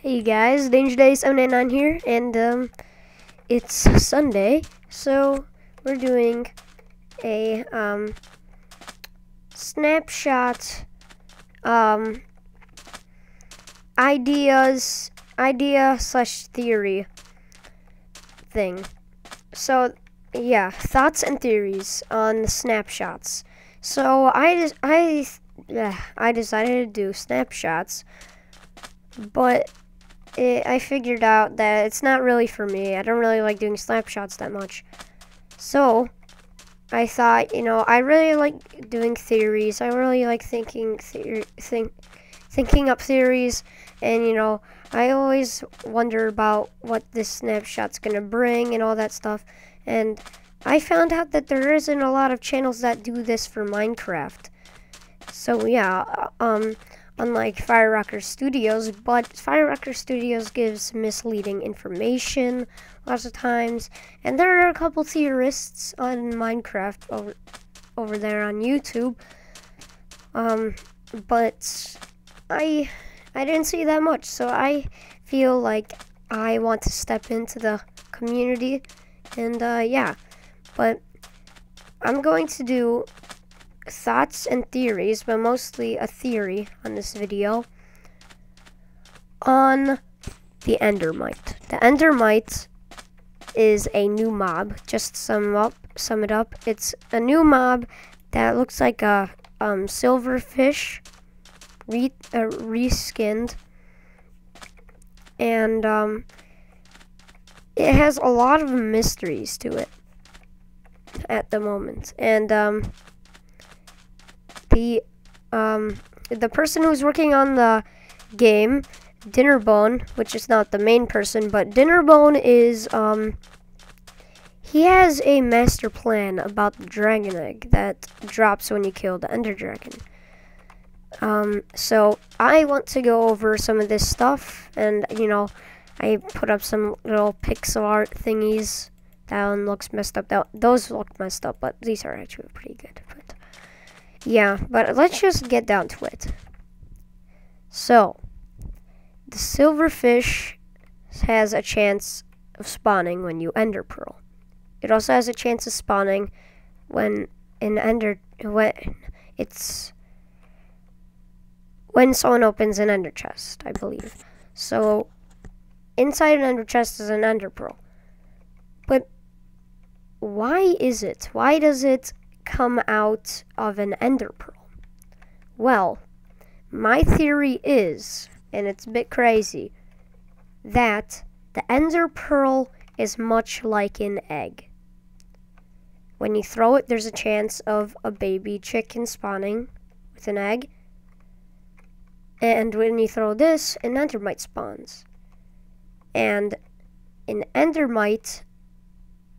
Hey guys, Danger Day 799 here, and it's Sunday, so we're doing a snapshot idea/theory thing. So yeah, thoughts and theories on the snapshots. So I decided to do snapshots, but I figured out that it's not really for me. I don't really like doing snapshots that much. So I thought, I really like doing theories. I really like thinking up theories, and I always wonder about what this snapshot's gonna bring and all that stuff. And I found out that there isn't a lot of channels that do this for Minecraft. So yeah, unlike Firerocker Studios, but Firerocker Studios gives misleading information lots of times, and there are a couple theorists on Minecraft over there on YouTube, but I didn't see that much, so I feel like I want to step into the community, and yeah, but I'm going to do thoughts and theories, but mostly a theory on this video on the Endermite. The Endermite is a new mob. Just sum it up. It's a new mob that looks like a silverfish reskinned, and it has a lot of mysteries to it at the moment, and the person who's working on the game, Dinnerbone, which is not the main person, but Dinnerbone is, he has a master plan about the dragon egg that drops when you kill the Ender Dragon. So I want to go over some of this stuff, and, I put up some little pixel art thingies. That one looks messed up. Those look messed up, but these are actually pretty good. Yeah, but let's just get down to it. So, the silverfish has a chance of spawning when you ender pearl. It also has a chance of spawning when someone opens an ender chest, I believe. So, inside an ender chest is an ender pearl. But why is it? Why does it come out of an ender pearl? Well, my theory is, and it's a bit crazy, that the ender pearl is much like an egg. When you throw it, there's a chance of a baby chicken spawning with an egg, and when you throw this, an endermite spawns. And an endermite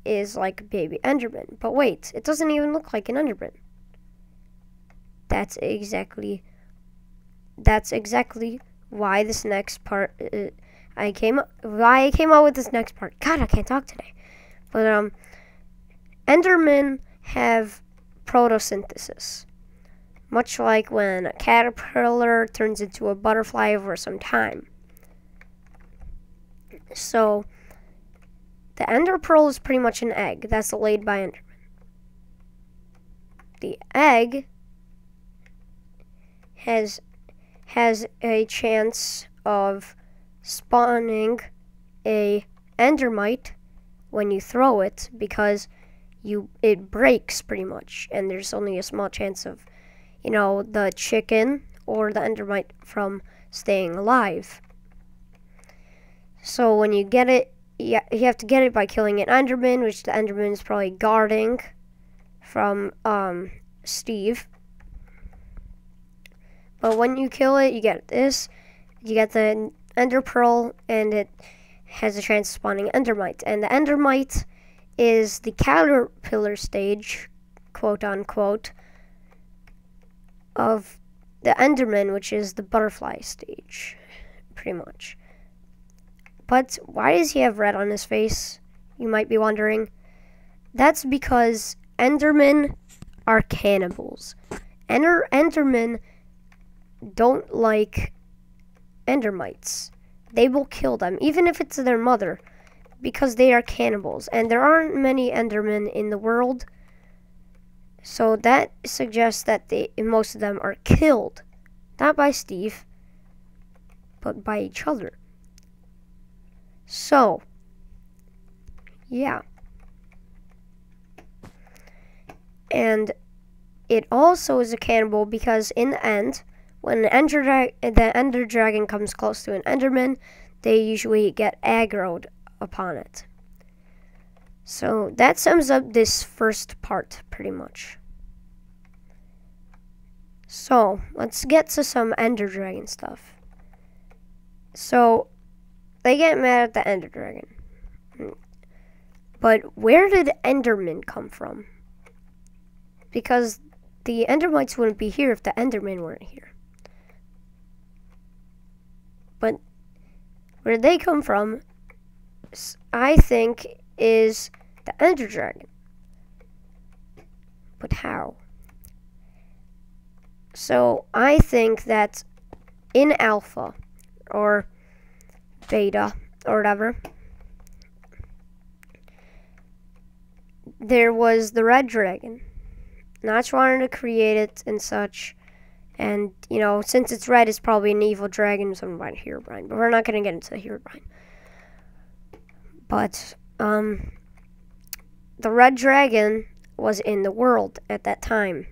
is like a baby enderman. But wait, it doesn't even look like an enderman. That's exactly why this next part why I came up with this next part. God, I can't talk today. But endermen have photosynthesis, much like when a caterpillar turns into a butterfly over some time. So the ender pearl is pretty much an egg that's laid by endermen. The egg has a chance of spawning a endermite when you throw it, because it breaks pretty much, and there's only a small chance of the chicken or the endermite from staying alive. So when you get it, you have to get it by killing an enderman, which the enderman is probably guarding from Steve. But when you kill it, you get this. You get the ender pearl, and it has a chance of spawning endermite. And the endermite is the caterpillar stage, quote unquote, of the enderman, which is the butterfly stage, pretty much. But why does he have red on his face, you might be wondering? That's because endermen are cannibals. Endermen don't like endermites. they will kill them, even if it's their mother, because they are cannibals. And there aren't many Endermen in the world, so that suggests that most of them are killed. Not by Steve, but by each other. So, yeah. And it also is a cannibal because in the end, when the Ender Dragon comes close to an Enderman, they usually get aggroed upon it. So that sums up this first part, pretty much. So, let's get to some Ender Dragon stuff. So, they get mad at the Ender Dragon. But where did Endermen come from? Because the Endermites wouldn't be here if the Endermen weren't here. But where they come from, I think, is the Ender Dragon. But how? So, I think that in Alpha, or Beta, or whatever, there was the Red Dragon. Notch wanted to create it and such. And, you know, since it's red, it's probably an evil dragon, something about Herobrine. But we're not going to get into Herobrine. But, the Red Dragon was in the world at that time.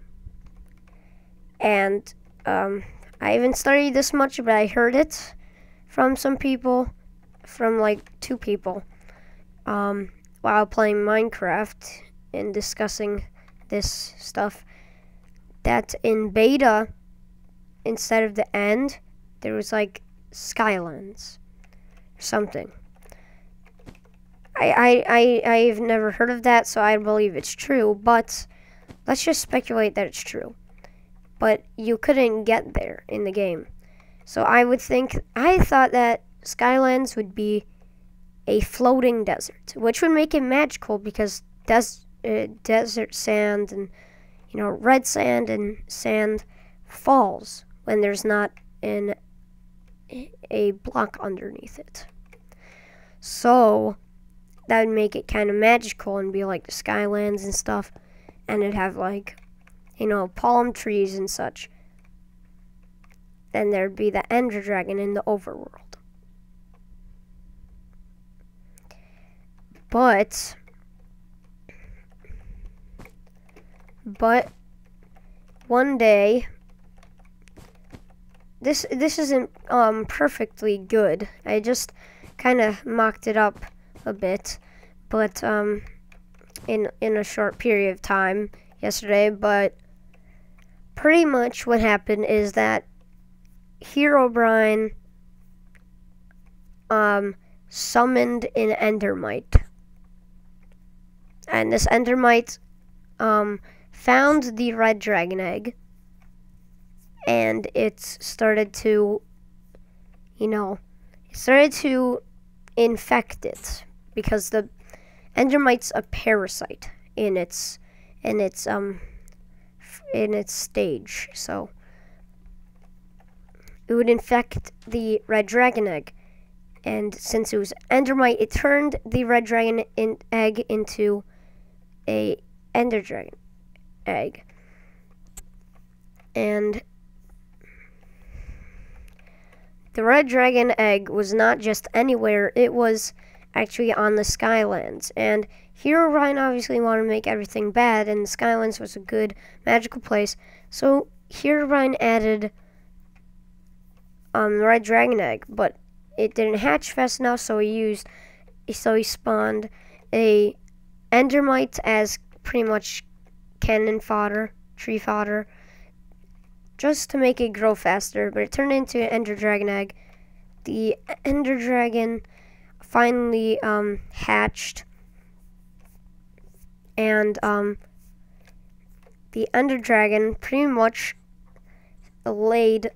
And, I haven't studied this much, but I heard it from some people, from like 2 people, while playing Minecraft and discussing this stuff, that in Beta, instead of the end, there was like Skylands or something. I've never heard of that, so I believe it's true, but let's just speculate that it's true. But you couldn't get there in the game. So I thought that Skylands would be a floating desert, which would make it magical because desert sand and, you know, red sand and sand falls when there's not a block underneath it. So that would make it kind of magical and be like the Skylands and stuff, and it'd have like, you know, palm trees and such. Then there'd be the Ender Dragon in the overworld. But one day, this isn't perfectly good. I just kind of mocked it up a bit, but in a short period of time yesterday. But pretty much what happened is that Herobrine summoned an Endermite, and this Endermite found the red dragon egg, and it started to, you know, infect it, because the Endermite's a parasite in its stage, so it would infect the red dragon egg. And since it was Endermite, it turned the red dragon egg into a Ender Dragon egg. And the red dragon egg was not just anywhere, it was actually on the Skylands. And Herobrine obviously wanted to make everything bad, and the Skylands was a good magical place. So Herobrine added the red dragon egg, but it didn't hatch fast enough, so he spawned a Endermite as pretty much cannon fodder, tree fodder, just to make it grow faster. But it turned into an Ender Dragon egg. The Ender Dragon finally hatched, and the Ender Dragon pretty much laid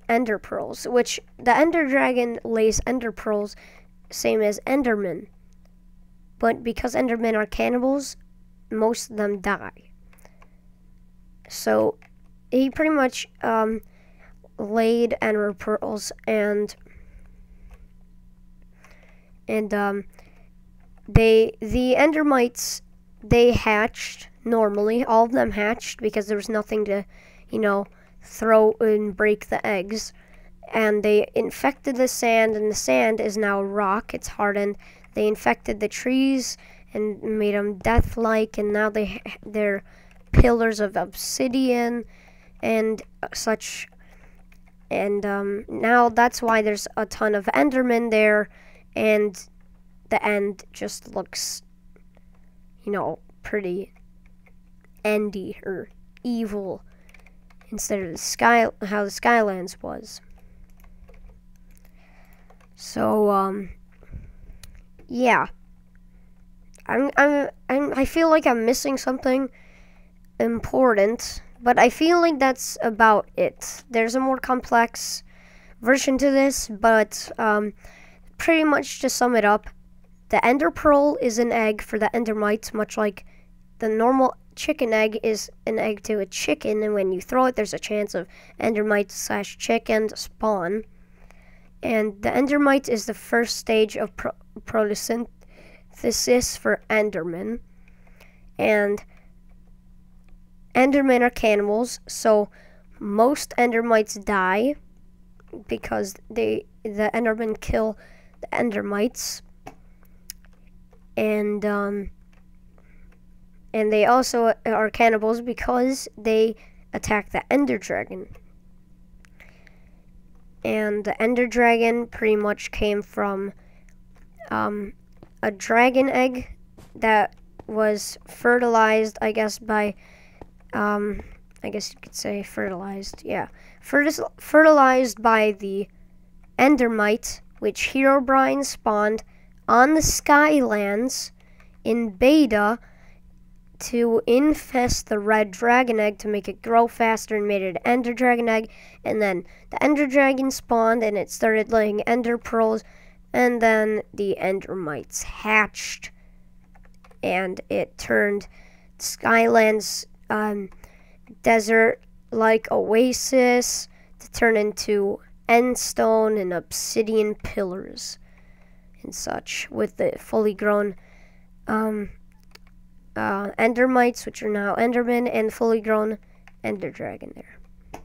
ender pearls, which the Ender Dragon lays ender pearls, same as Endermen. But because Endermen are cannibals, most of them die. So he pretty much laid ender pearls, and and the Endermites, they hatched normally. All of them hatched because there was nothing to, throw and break the eggs. And they infected the sand, and the sand is now rock. It's hardened. They infected the trees and made them death-like, and now they're pillars of obsidian and such. And now that's why there's a ton of Endermen there, and the end just looks, pretty endy or evil instead of how the Skylands was. So yeah, I feel like I'm missing something important, but I feel like that's about it. There's a more complex version to this, but pretty much to sum it up, the Ender Pearl is an egg for the Endermites, much like the normal chicken egg is an egg to a chicken, and when you throw it, there's a chance of Endermite/chicken spawn. And the Endermite is the first stage of photosynthesis for Endermen. And Endermen are cannibals, so most Endermites die because the Endermen kill the Endermites. And they also are cannibals because they attack the Ender Dragon. And the Ender Dragon pretty much came from a dragon egg that was fertilized, I guess, by, I guess you could say fertilized, yeah. Fertilized by the Endermite, which Herobrine spawned on the Skylands in beta to infest the red dragon egg to make it grow faster and made it an Ender Dragon egg. And then the Ender Dragon spawned and it started laying Ender Pearls. And then the Endermites hatched. And it turned Skyland's desert-like oasis to turn into endstone and obsidian pillars and such, with the fully grown Endermites, which are now Endermen, and fully grown Ender Dragon there.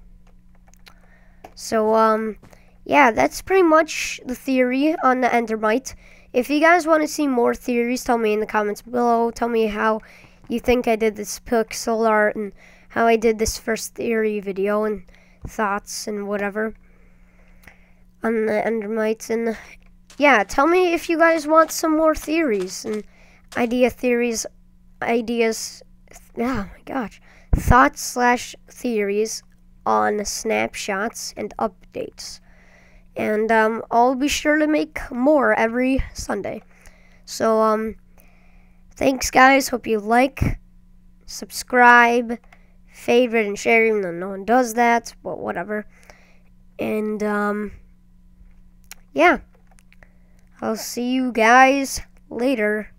So, yeah, that's pretty much the theory on the Endermite. If you guys want to see more theories, tell me in the comments below. Tell me how you think I did this pixel art and how I did this first theory video and thoughts and whatever on the Endermites. And yeah, tell me if you guys want some more theories and ideas, oh my gosh, thoughts/theories on snapshots and updates. And I'll be sure to make more every Sunday. So thanks guys, hope you like, subscribe, favorite, and share, even though no one does that, but whatever. And yeah, I'll see you guys later.